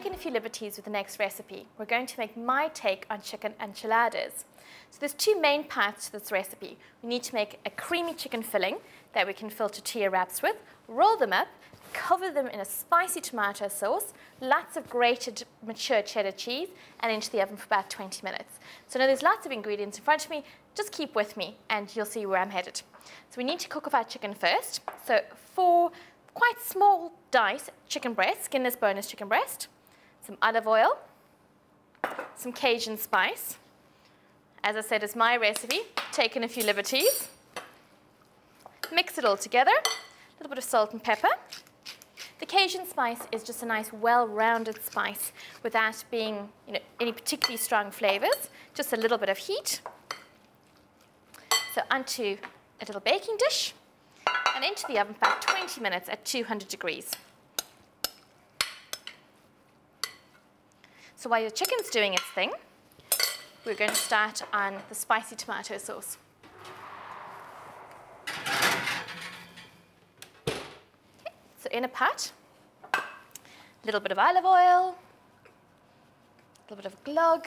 taken a few liberties with the next recipe. We're going to make my take on chicken enchiladas. So there's two main parts to this recipe. We need to make a creamy chicken filling that we can fill tortilla wraps with, roll them up, cover them in a spicy tomato sauce, lots of grated mature cheddar cheese, and into the oven for about 20 minutes. So now there's lots of ingredients in front of me. Just keep with me and you'll see where I'm headed. So we need to cook up our chicken first. So 4 quite small dice chicken breast, skinless, boneless chicken breast, some olive oil, some Cajun spice. As I said, it's my recipe, taken a few liberties. Mix it all together, a little bit of salt and pepper. The Cajun spice is just a nice, well-rounded spice without being, any particularly strong flavors, just a little bit of heat. So onto a little baking dish and into the oven for about 20 minutes at 200 degrees. So while your chicken's doing its thing, we're going to start on the spicy tomato sauce. Okay, so in a pot, a little bit of olive oil, a little bit of glog,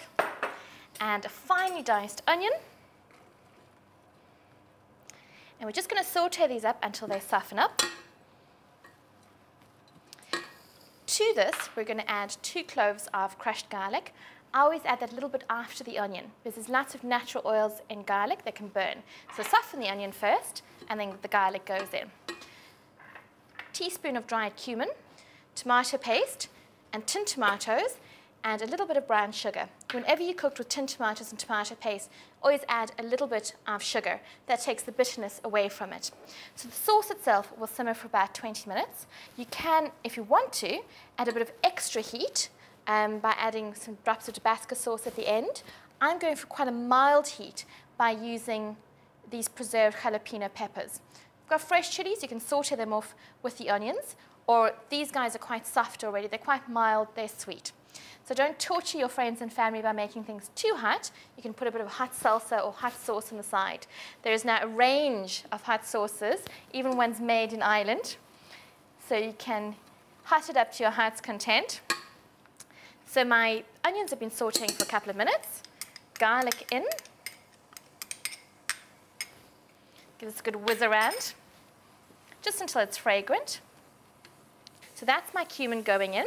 and a finely diced onion. And we're just going to saute these up until they soften up. To this, we're going to add 2 cloves of crushed garlic. I always add that a little bit after the onion because there's lots of natural oils in garlic that can burn. So soften the onion first, and then the garlic goes in. Teaspoon of dried cumin, tomato paste, and tinned tomatoes, and a little bit of brown sugar. Whenever you cook with tinned tomatoes and tomato paste, always add a little bit of sugar. That takes the bitterness away from it. So the sauce itself will simmer for about 20 minutes. You can, if you want to, add a bit of extra heat by adding some drops of Tabasco sauce at the end. I'm going for quite a mild heat by using these preserved jalapeno peppers. If you've got fresh chilies, you can saute them off with the onions, or these guys are quite soft already. They're quite mild, they're sweet. So don't torture your friends and family by making things too hot. You can put a bit of hot salsa or hot sauce on the side. There is now a range of hot sauces, even ones made in Ireland. So you can hot it up to your heart's content. So my onions have been sauteing for a couple of minutes. Garlic in. Give this a good whiz around, just until it's fragrant. So that's my cumin going in.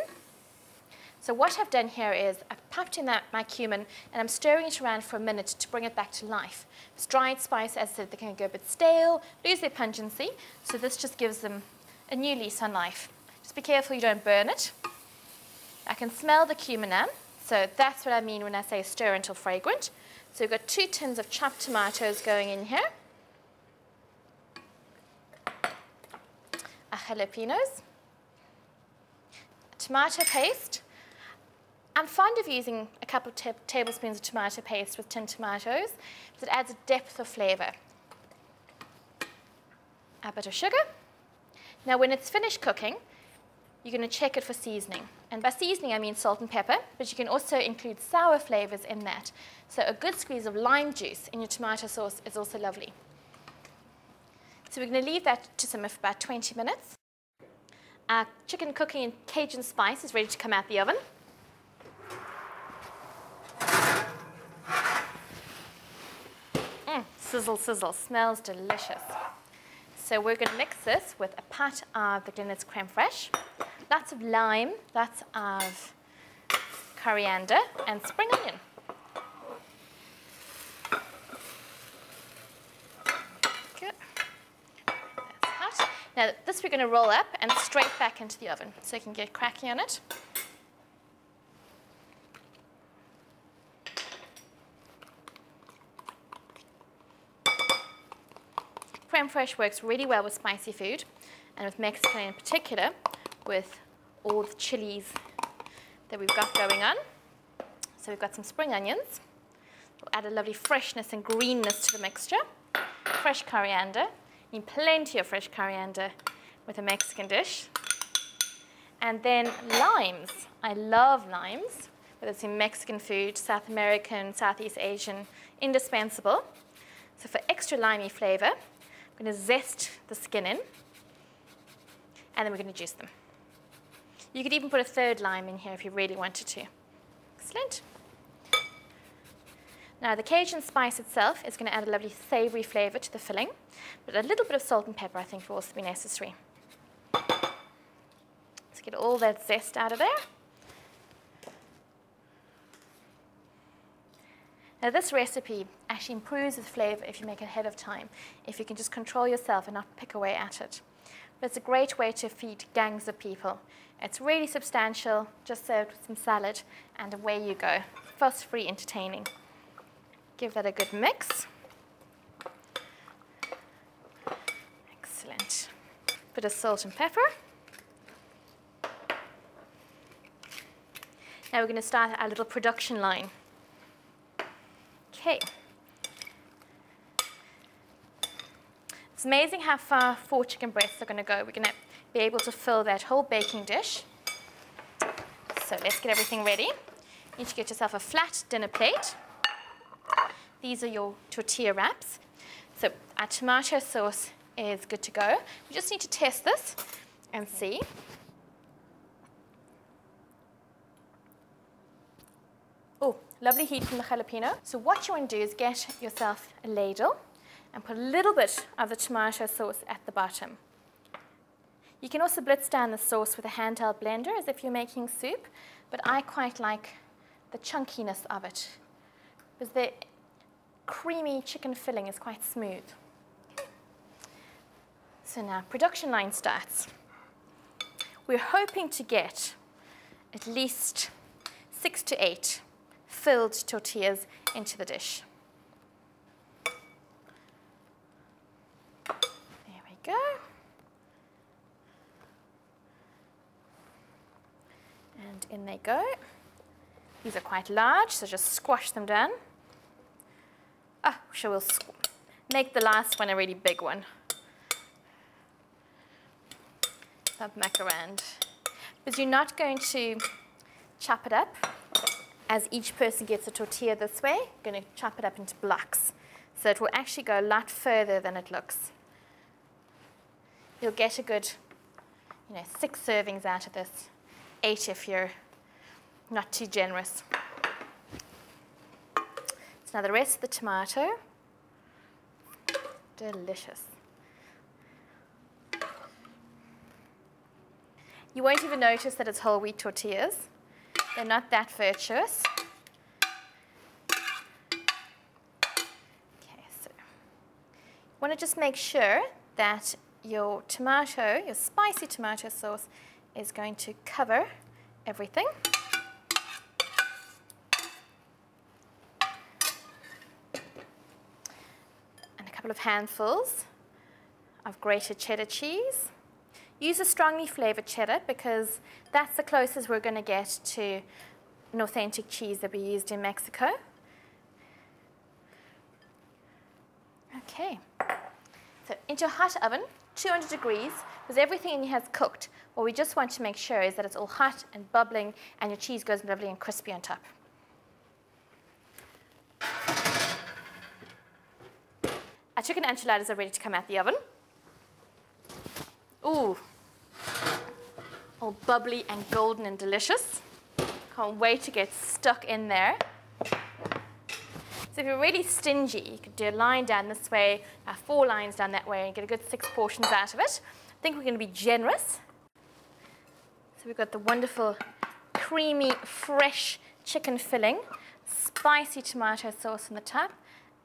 So what I've done here is I've popped in my cumin and I'm stirring it around for a minute to bring it back to life. It's dried spice, as I said, they can go a bit stale, lose their pungency, so this just gives them a new lease on life. Just be careful you don't burn it. I can smell the cumin now, so that's what I mean when I say stir until fragrant. So we've got 2 tins of chopped tomatoes going in here. Jalapenos. Tomato paste. I'm fond of using a couple of tablespoons of tomato paste with tinned tomatoes because it adds a depth of flavor. A bit of sugar. Now when it's finished cooking, you're going to check it for seasoning. And by seasoning, I mean salt and pepper, but you can also include sour flavors in that. So a good squeeze of lime juice in your tomato sauce is also lovely. So we're going to leave that to simmer for about 20 minutes. Our chicken cooking in Cajun spice is ready to come out the oven. Sizzle, sizzle, smells delicious. So we're going to mix this with a pat of the Glenisk Crème fraiche, lots of lime, lots of coriander, and spring onion. Good. That's hot. Now this we're going to roll up and straight back into the oven so you can get cracking on it. Crème fraiche works really well with spicy food, and with Mexican in particular, with all the chilies that we've got going on. So we've got some spring onions. We'll add a lovely freshness and greenness to the mixture. Fresh coriander. You need plenty of fresh coriander with a Mexican dish. And then limes. I love limes, whether it's in Mexican food, South American, Southeast Asian, indispensable. So for extra limey flavor, I'm going to zest the skin in, and then we're going to juice them. You could even put a third lime in here if you really wanted to. Excellent. Now the Cajun spice itself is going to add a lovely savoury flavour to the filling, but a little bit of salt and pepper I think will also be necessary. Let's get all that zest out of there. Now this recipe actually improves the flavour if you make it ahead of time, if you can just control yourself and not pick away at it. But it's a great way to feed gangs of people. It's really substantial, just served with some salad, and away you go. Fuss-free entertaining. Give that a good mix. Excellent. Bit of salt and pepper. Now we're going to start our little production line. Okay. It's amazing how far 4 chicken breasts are going to go. We're going to be able to fill that whole baking dish. So let's get everything ready. You need to get yourself a flat dinner plate. These are your tortilla wraps. So our tomato sauce is good to go. We just need to test this and see. Oh, lovely heat from the jalapeno. So what you want to do is get yourself a ladle and put a little bit of the tomato sauce at the bottom. You can also blitz down the sauce with a handheld blender as if you're making soup, but I quite like the chunkiness of it because the creamy chicken filling is quite smooth. So now production line starts. We're hoping to get at least 6 to 8 filled tortillas into the dish. There we go. And in they go. These are quite large, so just squash them down. So we'll make the last one a really big one. Bump back around. Because you're not going to chop it up as each person gets a tortilla this way. You're going to chop it up into blocks. So it will actually go a lot further than it looks. You'll get a good 6 servings out of this. 8 if you're not too generous. So now the rest of the tomato. Delicious. You won't even notice that it's whole wheat tortillas. They're not that virtuous. Okay, so you want to just make sure that your spicy tomato sauce is going to cover everything. And a couple of handfuls of grated cheddar cheese. Use a strongly flavored cheddar because that's the closest we're going to get to an authentic cheese that we used in Mexico. Okay, so into a hot oven, 200 degrees, because everything in here has cooked. What we just want to make sure is that it's all hot and bubbling and your cheese goes lovely and crispy on top. Our chicken enchiladas are ready to come out the oven. Ooh, all bubbly and golden and delicious. Can't wait to get stuck in there. So if you're really stingy, you could do a line down this way, 4 lines down that way, and get a good 6 portions out of it. I think we're going to be generous. So we've got the wonderful, creamy, fresh chicken filling, spicy tomato sauce on the top,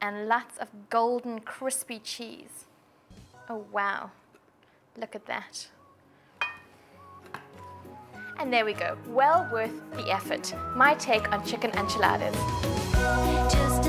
and lots of golden, crispy cheese. Oh, wow. Look at that. And there we go. Well worth the effort. My take on chicken enchiladas. Just